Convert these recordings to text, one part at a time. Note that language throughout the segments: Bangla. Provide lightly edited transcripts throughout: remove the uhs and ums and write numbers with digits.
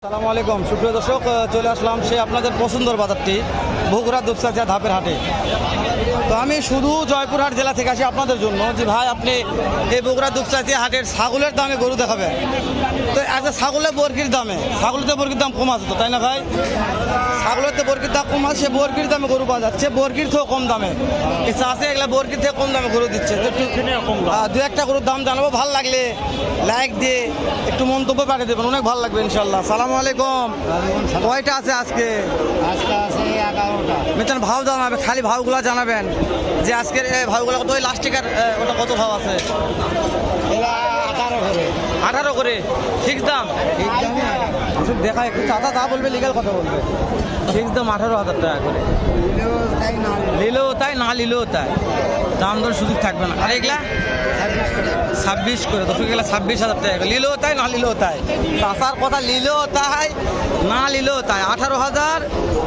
আসসালামু আলাইকুম সুপ্রিয় দর্শক, চলে আসলাম সে আপনাদের পছন্দের বাজারটি বগুড়া দুপচাচিয়া ধাপের হাটে। তো আমি শুধু জয়পুরহাট জেলা থেকে আসি আপনাদের জন্য যে ভাই আপনি এই বগুড়া দুপচাচিয়া হাটের ছাগলের দামে গরু দেখাবেন। তো আচ্ছা, ছাগলের বর্গির দামে, ছাগলের বর্গির দাম কম আছে তো, তাই না ভাই? ছাগলের তো বর্গির দাম কম আছে, বর্গির দামে গরু পাওয়া যাচ্ছে, বর্গির থেকেও কম দামে কিছু আছে, এগুলো বর্গির থেকে কম দামে গরু দিচ্ছে। তো একটু দু একটা গরুর দাম জানাবো, ভালো লাগলে লাইক দিয়ে একটু মন্তব্য পাঠিয়ে দেবেন, অনেক ভালো লাগবে ইনশাল্লাহ। সালামু আলাইকুম। কয়টা আছে আজকে? আজকে আছে 11টা। মিতান ভাও জানাবে, খালি ভাওগুলো জানাবেন যে আজকের ভাওগুলো কত, ওই লাস্টিকার ওটা কত ভাও আছে? এলা 18 করে। 18 করে ফিক্স দাম? ঠিক দামে ওষুধ দেখা একটু চাচা তা বলবে, লিগাল কথা বলবে। ফিক্স দাম 18,000 টাকা করে, নিলেও তাই না নিলেও তাই, না নিলেও তাই, দাম দর সুযোগ থাকবে না। আর এগুলা 26 করে, দর্শক এগুলা 26,000 টাকা, নিলেও তাই না নিলেও তাই। চাচার কথা নিলেও তাই না নিলেও তাই, 18,000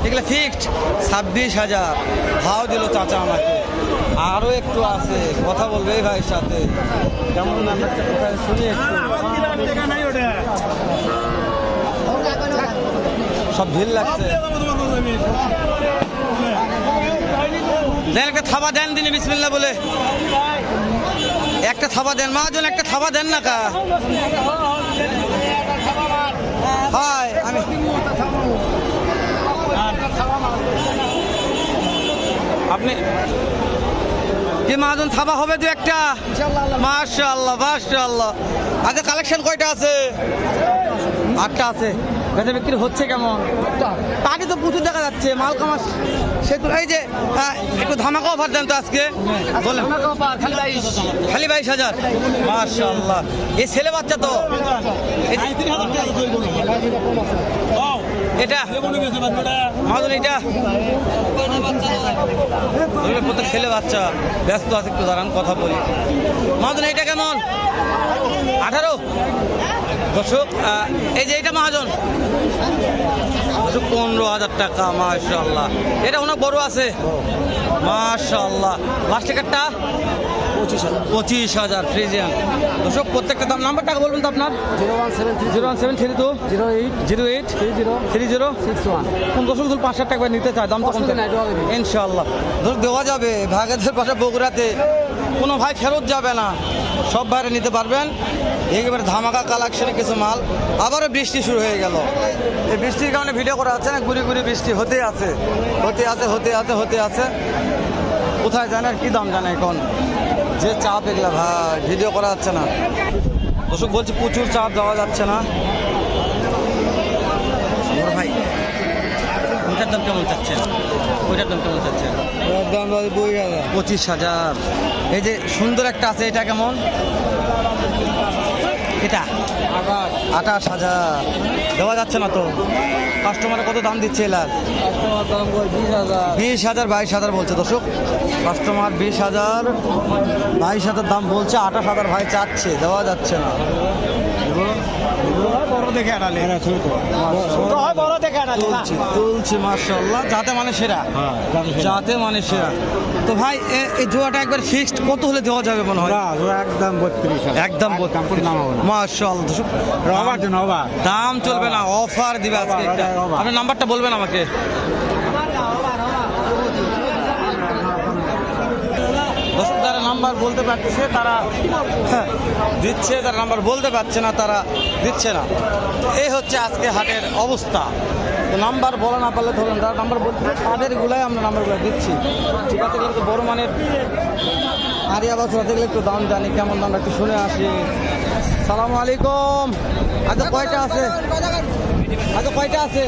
এগুলা ফিক্সড, 26,000 ভাও দিল চাচা আমাকে। আরও একটু আছে, কথা বলবে এই ভাইয়ের সাথে, কেমন নাম্বারটা কোথায় শুনি একটু। সব ভিড় লাগছে, দেন একটা থাবা দেন দিনে বিসমিল্লাহ বলে, একটা থাবা দেন মহাজন, একটা থাবা দেন না কা। হাই আমি আপনি কি মহাজন, থাবা হবে দু একটা? মাশাআল্লাহ মাশাআল্লাহ। আচ্ছা, কালেকশন কয়টা আছে? 8টা আছে। বেচা বিক্রি হচ্ছে কেমন? পাটি তো প্রচুর দেখা যাচ্ছে, মাল কামাস সেতু। এই যে একটু ধামাকা অফার দেন তো আজকে, বলেন। খালি 22,000? মাশাআল্লাহ। এই ছেলে বাচ্চা তো, এটা মাদুর, এটা প্রত্যেক ছেলে বাচ্চা ব্যস্ত আছে, একটু দাঁড়ান কথা বলি। মাদুর এটা কেমন? 18? দর্শক এই যে এটা মহাজন, 15,000 টাকা। মাশাআল্লাহ, এটা অনেক বড় আছে। মাশাআল্লাহ। লাস্ট টিকারটা 25,000 ফ্রিজিয়ান। দর্শক প্রত্যেকটা দাম, নাম্বার টাকা বলবেন তো আপনার? 01732 08 30 61। কোন দর্শক যদি 5,000 টাকা নিতে চায়, দাম তো কমতে ইনশাআল্লাহ ধর দেওয়া যাবে। ভাগেদের পাশে বগুড়াতে কোনো ভাই ফেরত যাবে না, সব ভাইরে নিতে পারবেন। একেবারে ধামাকা কালেকশনে কিছু মাল। আবারও বৃষ্টি শুরু হয়ে গেল, এই বৃষ্টির কারণে ভিডিও করা যাচ্ছে না, ঘুরে ঘুরে বৃষ্টি হতে আছে হতে আছে হতে আছে হতে আছে। কোথায় জানে আর কি দাম জানে এখন, যে চাপ এগুলা ভাই ভিডিও করা যাচ্ছে না। দর্শক বলছি প্রচুর চাপ, দেওয়া যাচ্ছে না। ভাই ওইটার দাম কেমন চাচ্ছেন? ওইটার দাম কেমন চাচ্ছেন? দাম 25,000। এই যে সুন্দর একটা আছে, এটা কেমন? এটা 28,000। দেওয়া যাচ্ছে না তো, কাস্টমারে কত দাম দিচ্ছে? এলার 20,000 22,000 বলছে দর্শক। কাস্টমার 20,000 22,000 দাম বলছে, 28,000 ভাই চাচ্ছে, দেওয়া যাচ্ছে না। তুলছি মাশাআল্লাহ, যাতে মানে সেরা, যাতে মানে সেরা। তো ভাই এই জোয়াটা একবার ফিক্সড কত হলে দেওয়া যাবে মনে হয়? একদম 32,000। একদম মাশাআল্লাহ, দাম চলবে না, অফার দিবে আজকে। আপনার নাম্বারটা বলবেন আমাকে? দর্শক যারা নাম্বার বলতে পারছে তারা দিচ্ছে, যারা নাম্বার বলতে পারছে না তারা দিচ্ছে না। এই হচ্ছে আজকে হাটের অবস্থা। তো নাম্বার বলা না পারলে ধরুন, যারা নাম্বার বলছে তাদেরগুলাই আমরা নাম্বারগুলো দিচ্ছি। ঠিক আছে, এগুলো তো বড় মানের আরিয়া বাছুরা, দেখলে একটু দাম জানি, কেমন দাম একটু শুনে আসি। সালামু আলাইকুম। আচ্ছা কয়টা আছে? আচ্ছা কয়টা আছে?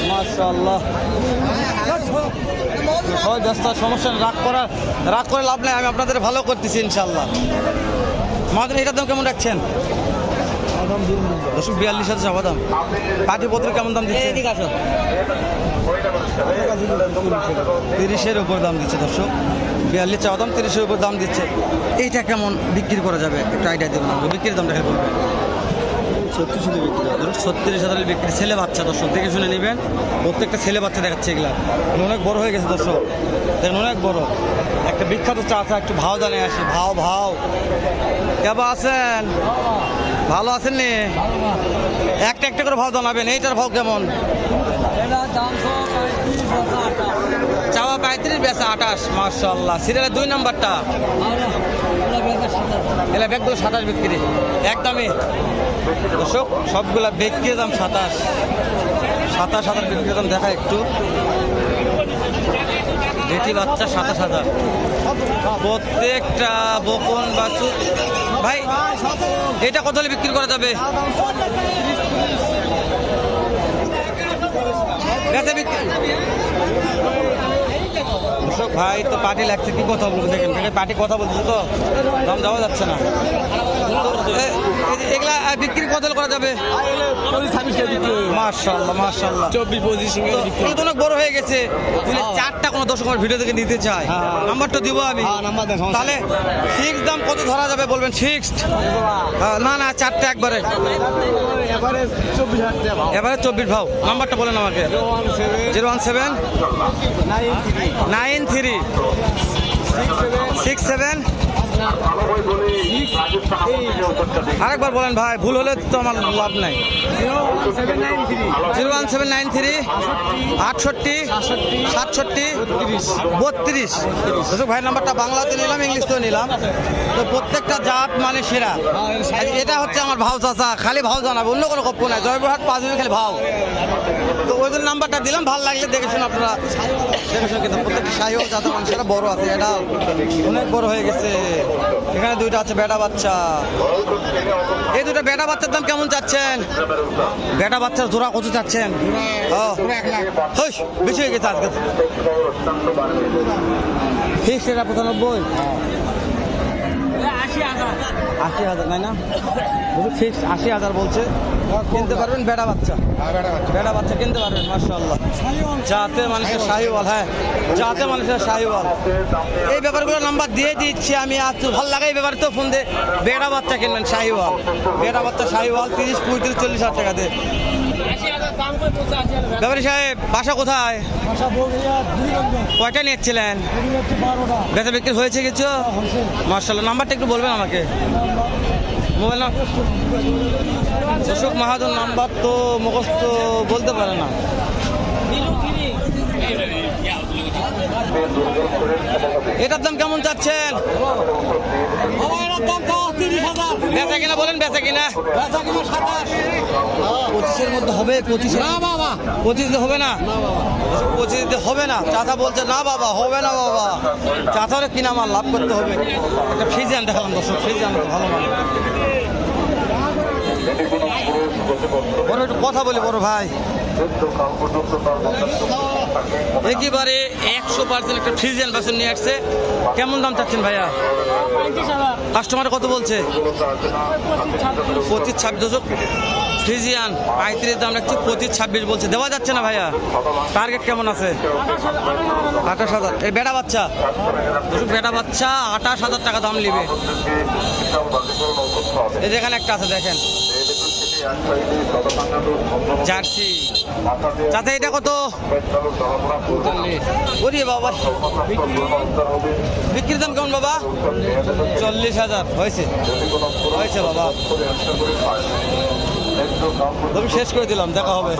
মাশাআল্লাহ। হয় ব্যস্ত, সমস্যা রাগ করে লাভ নেই, আমি আপনাদের ভালো করতেছি ইনশাল্লাহ। মাদুর এটার দাম কেমন রাখছেন? 42,000 চাওয়া দাম। কাঠি পত্র কেমন দাম দিচ্ছে? 30-এর উপর দাম দিচ্ছে দর্শক। 42 চাওয়া দাম, 30-এর উপর দাম দিচ্ছে। এইটা কেমন বিক্রি করা যাবে একটু আইডিয়া দেবেন আমাকে, বিক্রির দামটা খেয়ে বলবেন। 36,000 বিক্রি। ছেলে বাচ্চা দর্শক, দেখে শুনে নেবেন, প্রত্যেকটা ছেলে বাচ্চা দেখাচ্ছে। এগুলা অনেক বড় হয়ে গেছে দর্শক, দেখেন অনেক বড়। একটা বিখ্যাত চা একটু ভাও জানে আসি, ভাও কেমন আছেন? ভালো আছেন নি? একটা একটা করে ভাও জানাবেন। এইটার ভাও কেমন? চাওয়া 35, বেচা 28। মাশাআল্লাহ। সিরিয়ালের 2 নাম্বারটা এলা ব্যাগগুলো 27 বিক্রি একদমই। দর্শক সবগুলা বিক্রি দাম 27 বিক্রি দাম। দেখা একটু বেটি বাচ্চা 27,000 প্রত্যেকটা বকন বাছুর। ভাই এটা কত হলে বিক্রি করা যাবে? বেচা বিক্রি। দর্শক ভাই তো পার্টি লাগছে, কি কথা বলবো দেখেন, পার্টি কথা বলছে তো দাম দেওয়া যাচ্ছে না। এগুলা বিক্রি কত হলে করা যাবে? মাশাআল্লাহ মাশাআল্লাহ। 24-25 তো অনেক বড় হয়ে গেছে। যদি 4টা কোনো দর্শকের ভিডিও থেকে নিতে চায় নাম্বারটা দিব আমি। তাহলে ফিক্স দাম কত ধরা যাবে বলবেন? ফিক্সড না না 4টা একবারে এবারে 24 ভাও। নাম্বারটা বলেন আমাকে। 017 93 67। আরেকবার বলেন ভাই, ভুল হলে তো আমার লাভ নাই। 01793 68 67 32। দর্শক ভাই নাম্বারটা বাংলাতে নিলাম, ইংলিশতেও নিলাম। তো প্রত্যেকটা জাত মানে সেরা। এটা হচ্ছে আমার ভাও চাচা, খালি ভাও জানাবে, অন্য কোনো গপ্প নাই। জয়পুরহাট 5 খালি ভাও। তো ওই জন্য নাম্বারটা দিলাম, ভালো লাগলে দেখে শুনে আপনারা দেখে শুনে কিন্তু প্রত্যেকটা শাহিও জাতের মানুষেরা বড় আছে। এটা অনেক বড় হয়ে গেছে। এখানে 2টা আছে বেটা বাচ্চা। এই 2টা বেটা বাচ্চার দাম কেমন চাচ্ছেন? বেটা বাচ্চার জোড়া কত চাচ্ছেন? বেশি হয়ে গেছে আজকে। ফিক্স এটা 95 80,000 নাই না? ফিক্স 80,000 বলছে। কিনতে পারবেন বেটা বাচ্চা, বেটা বাচ্চা কিনতে পারবেন। মাশাআল্লাহ। যাতে মানুষের শাহিওয়াল। হ্যাঁ যাতে মানুষের শাহিওয়াল। এই ব্যাপারগুলো নাম্বার দিয়ে দিচ্ছি আমি। আজ ভালো লাগে এই ব্যাপারে তো ফোন দিয়ে বেটা বাচ্চা কিনবেন শাহিওয়াল। বেটা বাচ্চা শাহিওয়াল 30, 35, 40,000 টাকা দিয়ে। ব্যাপারী সাহেব বাসা কোথায়? কয়টা নিয়েছিলেন? বেচা বিক্রি হয়েছে কিছু? মাশাআল্লাহ। নাম্বারটা একটু বলবেন আমাকে। মোবাইল নাম্বার অশোক মাহাজন নাম্বার তো মুখস্থ বলতে পারে না। এটার দাম কেমন চাচ্ছেন? বেচা কিনা বলেন, বেচা কিনা 25-এর মধ্যে হবে? 25 না বাবা, 25 হবে না, 25 হবে না। চাচা বলছে না বাবা হবে না বাবা। চাচারে কিনা আমার লাভ করতে হবে। একটা ফ্রিজিয়ান দেখালাম দর্শক, ফ্রিজিয়ান ভালো মানে। বড় একটু কথা বলি বড় ভাই। একেবারে 100% একটা ফ্রিজিয়ান বাছুর নিয়ে আসছে। কেমন দাম চাচ্ছেন ভাইয়া? কাস্টমার কত বলছে? 25-26। ফ্রিজিয়ান 35 দাম রাখছে, 25-26 বলছে। দেওয়া যাচ্ছে না ভাইয়া? টার্গেট কেমন আছে? 28,000। এই বেটা বাচ্চা, বেটা বাচ্চা 28,000 টাকা দাম নিবে। এই যেখানে একটা আছে দেখেন জার্সি। চাচা এটা কত? ওরে বাবা, বিক্রির দাম কেমন বাবা? 40,000 হয়েছে, হয়েছে বাবা। তুমি শেষ করে দিলাম, দেখা হবে।